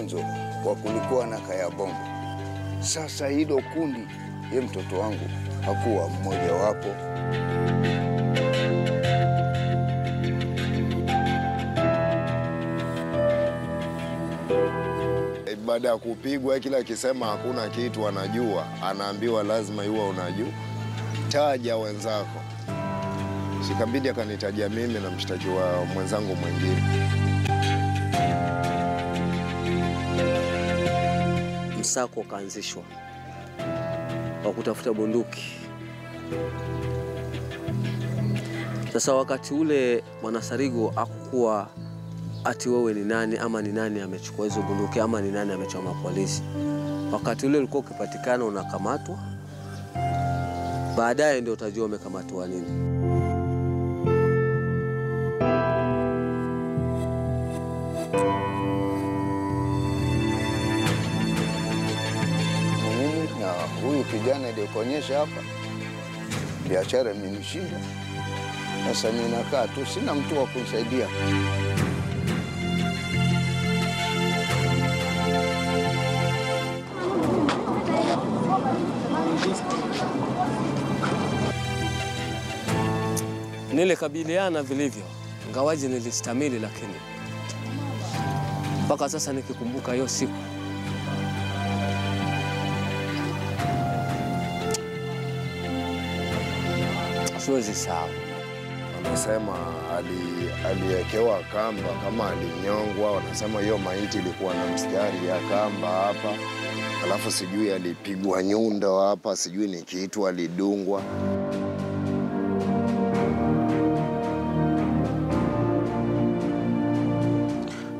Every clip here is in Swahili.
mwanzo wa kulikuwa na kaya bombo. Sasa hilo kundi, ye mtoto wangu hakuwa mmoja wapo. Baada ya kupigwa, kila akisema hakuna kitu anajua, anaambiwa lazima iwe unajua. Taja wenzako. Sikabidi akanitajia mimi na mshtakiwa mwenzangu mwingine. Msako ukaanzishwa wa kutafuta bunduki. Sasa wakati ule Mwanasarigo hakukuwa ati wewe ni nani ama ni nani amechukua hizo bunduki ama ni nani amechoma polisi. Wakati ule ulikuwa ukipatikana unakamatwa. Baadaye ndio utajua umekamatwa nini. Na huyu kijana aliyekuonyesha hapa, biashara imenishinda. Sasa ninakaa tu, sina mtu wa kunisaidia. Nilikabiliana vilivyo, ingawaje nilistamili, lakini mpaka sasa nikikumbuka hiyo siku siwezi sahau. Wanasema aliyekewa kamba kama alinyongwa. Wanasema hiyo maiti ilikuwa na mstari ya kamba hapa. Alafu sijui alipigwa nyundo hapa, sijui ni kitu alidungwa.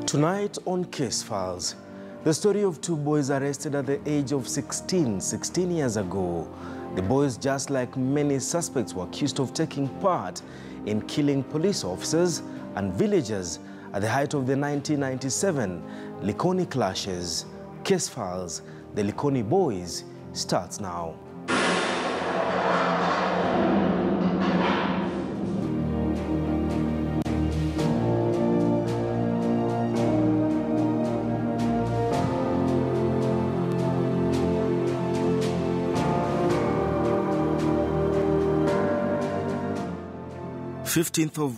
Tonight on Case Files, the story of two boys arrested at the age of 16 years ago. The boys, just like many suspects, were accused of taking part in killing police officers and villagers at the height of the 1997 Likoni clashes. Case Files, the Likoni boys, starts now.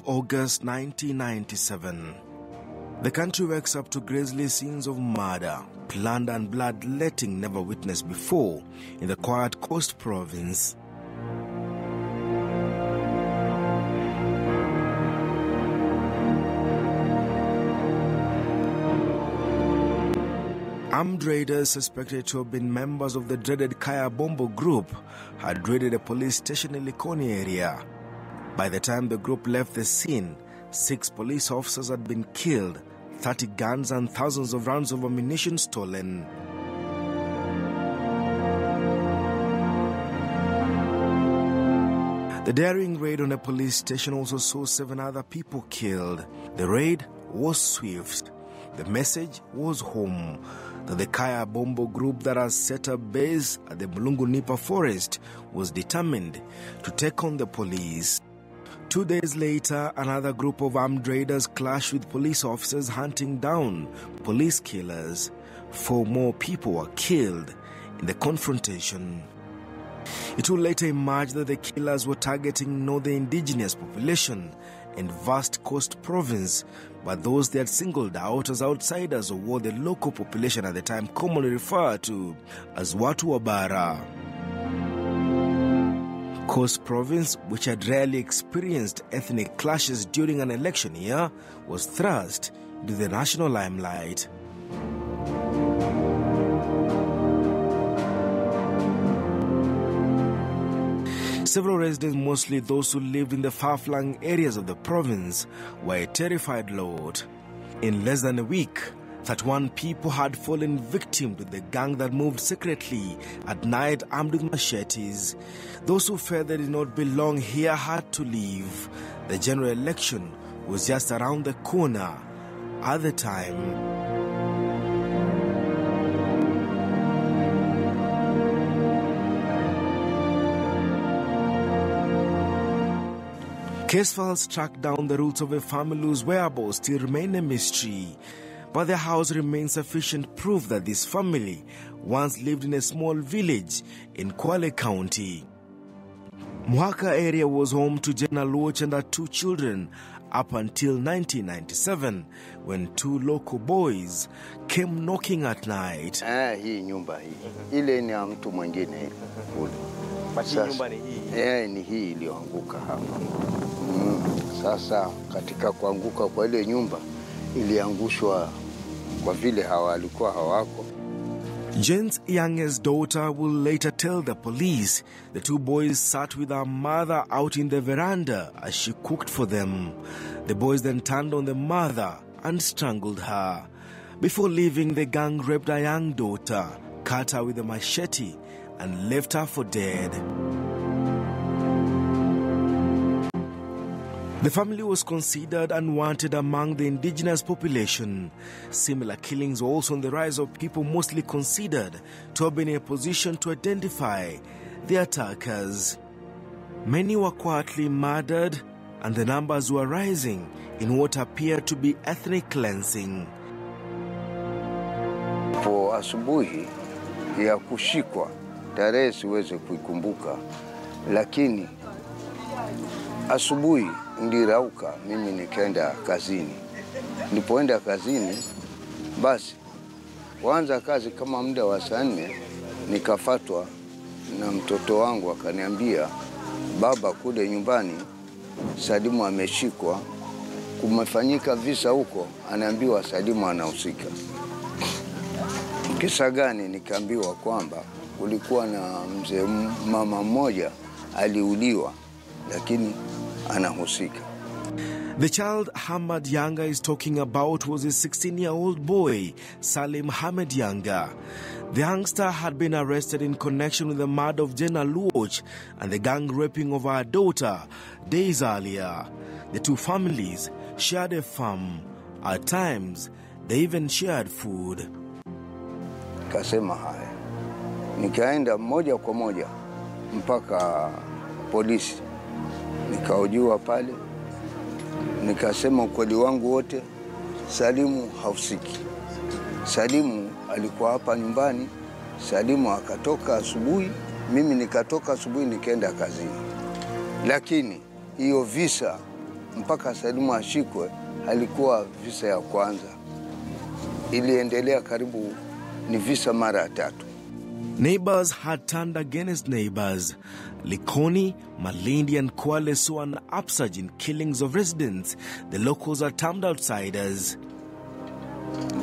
August 1997. The country wakes up to grisly scenes of murder, plunder and bloodletting never witnessed before in the quiet coast province. Armed raiders suspected to have been members of the dreaded Kaya Bombo group had raided a police station in Likoni area. By the time the group left the scene, 6 police officers had been killed, 30 guns and thousands of rounds of ammunition stolen. The daring raid on a police station also saw 7 other people killed. The raid was swift. The message was home, that the Kaya Bombo group that has set up base at the Mulungu Nipa forest was determined to take on the police. 2 days later, another group of armed raiders clashed with police officers hunting down police killers. 4 more people were killed in the confrontation. It would later emerge that the killers were targeting not the indigenous population and vast coast province, but those they had singled out as outsiders or what the local population at the time commonly referred to as Watu wa Bara. Coast Province, which had rarely experienced ethnic clashes during an election year, was thrust into the national limelight. Several residents, mostly those who lived in the far-flung areas of the province, were a terrified lot. In less than a week, 31 people had fallen victim to the gang that moved secretly at night armed with machetes. Those who felt they did not belong here had to leave. The general election was just around the corner at the time. Case Files tracked down the roots of a family whose whereabouts still remain a mystery. but their house remains sufficient proof that this family once lived in a small village in Kwale County. Muhaka area was home to Jena Luoch and her 2 children up until 1997, when 2 local boys came knocking at night. Hii nyumba hii. Ile ni ya mtu mwingine kule. Basi nyumba ni hii. Ni hii iliyoanguka hapa. Sasa katika kuanguka kwa ile nyumba iliangushwa kwa vile walikuwa hawako. Jen's youngest daughter will later tell the police the 2 boys sat with her mother out in the veranda as she cooked for them. The boys then turned on the mother and strangled her. Before leaving, the gang raped her young daughter, cut her with a machete, and left her for dead. The family was considered unwanted among the indigenous population. Similar killings were also on the rise of people mostly considered to have been in a position to identify the attackers. Many were quietly murdered, and the numbers were rising in what appeared to be ethnic cleansing. Po asubuhi ya kushikwa, tarehe siweze kuikumbuka, lakini asubuhi ndirauka mimi nikaenda kazini. Nilipoenda kazini, basi kuanza kazi kama muda wa saa 4 nikafatwa na mtoto wangu akaniambia, baba, kule nyumbani Salimu ameshikwa, kumefanyika visa huko, anaambiwa Salimu anahusika. Kisa gani? Nikaambiwa kwamba kulikuwa na mama mmoja aliuliwa, lakini anahusika. The child Hamad Yanga is talking about was a 16-year-old boy, Salim Hamad Yanga. The youngster had been arrested in connection with the murder of Jena Luoch and the gang raping of our daughter days earlier. The 2 families shared a farm. At times, they even shared food. Kasema haya. Nikaenda moja kwa moja mpaka polisi. Nikahojiwa pale. Nikasema ukweli wangu wote, Salimu hahusiki. Salimu alikuwa hapa nyumbani, Salimu akatoka asubuhi, mimi nikatoka asubuhi nikaenda kazini. Lakini hiyo visa mpaka Salimu ashikwe alikuwa visa ya kwanza. Iliendelea karibu ni visa mara 3. Neighbors had turned against neighbors. Likoni, Malindi and Kwale saw an upsurge in killings of residents. The locals are termed outsiders.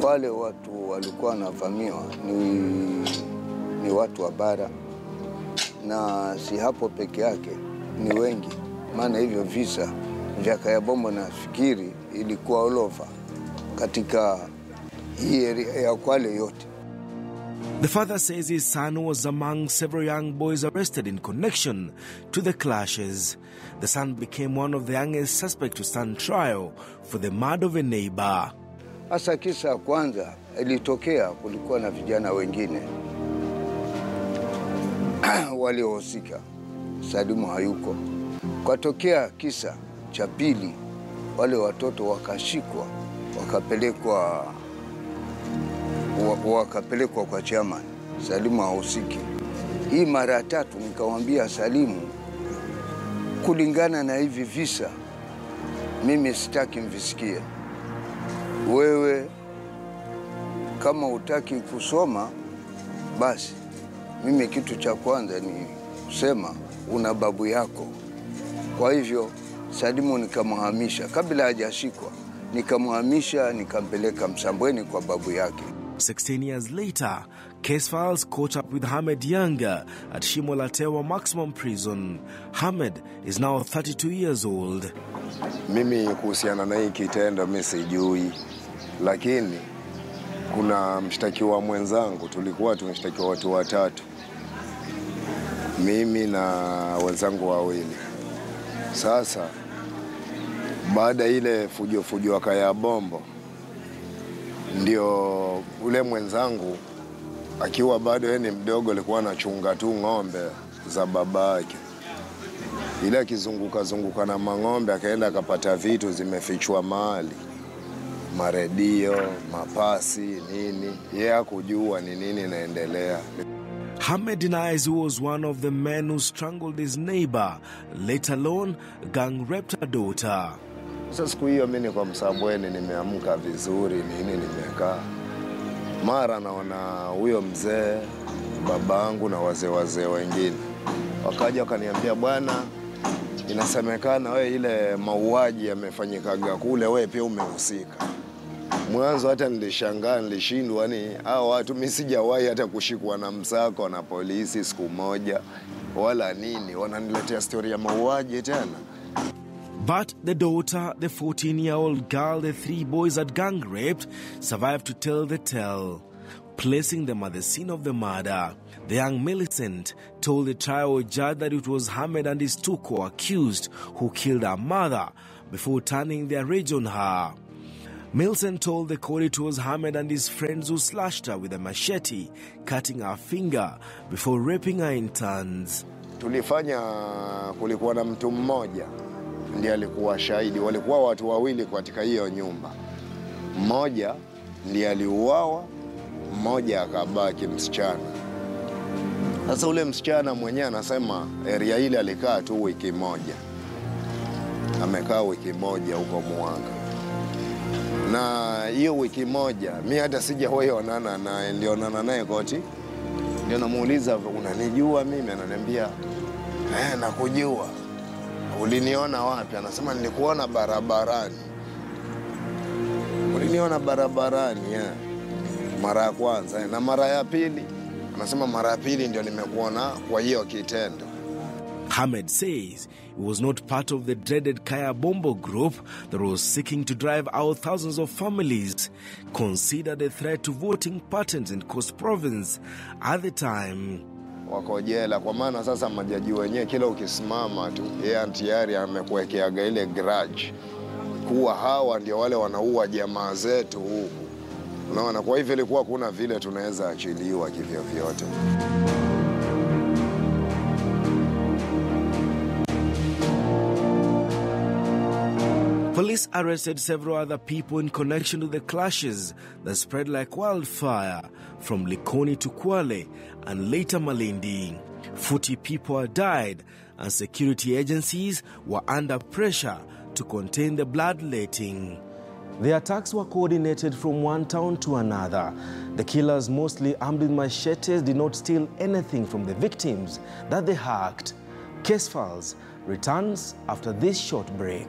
Wale watu walikuwa wanavamiwa ni watu wa bara, na si hapo peke yake, ni wengi. Maana hivyo visa vya Kayabombo nafikiri ilikuwa all over katika hii area ya Kwale yote. The father says his son was among several young boys arrested in connection to the clashes. The son became one of the youngest suspects to stand trial for the murder of a neighbor. Asa kisa ya kwanza ilitokea, kulikuwa na vijana wengine waliohusika. Salimu hayuko. Kwatokea kisa cha pili, wale watoto wakashikwa, wakapelekwa kwa chairman. Salimu hahusiki. Hii mara 3 nikamwambia Salimu, kulingana na hivi visa mimi sitaki mvisikie. Wewe kama hutaki kusoma, basi mimi kitu cha kwanza ni kusema una babu yako. Kwa hivyo Salimu nikamhamisha kabla hajashikwa, nikamhamisha nikampeleka Msambweni kwa babu yake. 16 years later, case files caught up with Hamad Yanga at Shimolatewa Maximum Prison. Hamad is now 32 years old. Mimi kuhusiana na hii kitendo mimi sijui, lakini kuna mshtakiwa mwenzangu, tulikuwa tumeshtakiwa watu 3. Mimi na wenzangu 2. Sasa baada ile fujo Kayabombo, ndio ule mwenzangu akiwa bado yeye ni mdogo alikuwa anachunga tu ng'ombe za babake. Ile akizunguka na mang'ombe akaenda akapata vitu zimefichwa mahali. maredio, mapasi, nini. Yeye hakujua ni nini inaendelea. Hamed denies he was one of the men who strangled his neighbor, let alone gang-raped her daughter. Sasa siku hiyo mimi kwa Msambweni nimeamka vizuri, nini nimekaa. Mara naona huyo mzee, babangu na wazee wengine. Wakaja wakaniambia, bwana, inasemekana wewe ile mauaji yamefanyikaga kule, wewe pia umehusika. Mwanzo hata nilishangaa, nilishindwa, ni hao watu mimi sijawahi hata kushikwa na msako na polisi siku moja wala nini, wananiletea story ya mauaji tena. But the daughter, the 14-year-old girl the 3 boys had gang raped, survived to tell the tale, placing them at the scene of the murder. The young Millicent told the trial judge that it was Hamed and his 2 co-accused who killed her mother before turning their rage on her. Millicent told the court it was Hamed and his friends who slashed her with a machete, cutting her finger before raping her in turns. Tulifanya, kulikuwa na mtu mmoja ndiye alikuwa shahidi. Walikuwa watu wawili katika hiyo nyumba. Mmoja ndiye aliuawa, mmoja akabaki msichana. Sasa ule msichana mwenyewe anasema area ile alikaa tu wiki moja. Amekaa wiki moja huko Mwanga. Na hiyo wiki moja mimi hata sijawahi onana naye, nilionana naye koti. Ndio namuuliza, unanijua mimi? Ananiambia, nakujua. Uliniona wapi? Anasema, nilikuona barabarani. Uliniona barabarani, mara ya kwanza. Na mara ya pili, anasema mara ya pili ndio nimekuona kwa hiyo kitendo. Hamed says he was not part of the dreaded Kaya Bombo group that was seeking to drive out thousands of families, considered a threat to voting patterns in Coast Province at the time. Wako jela kwa maana sasa majaji wenyewe kila ukisimama tu yeye tayari amekuwekeaga ile grudge kuwa hawa ndio wale wanaua jamaa zetu huku. Unaona, kwa hivyo ilikuwa kuna vile tunaweza achiliwa kivyo vyote. Police arrested several other people in connection to the clashes that spread like wildfire from Likoni to Kwale and later Malindi. 40 people had died and security agencies were under pressure to contain the bloodletting. The attacks were coordinated from one town to another. The killers, mostly armed with machetes, did not steal anything from the victims that they hacked. Case Files returns after this short break.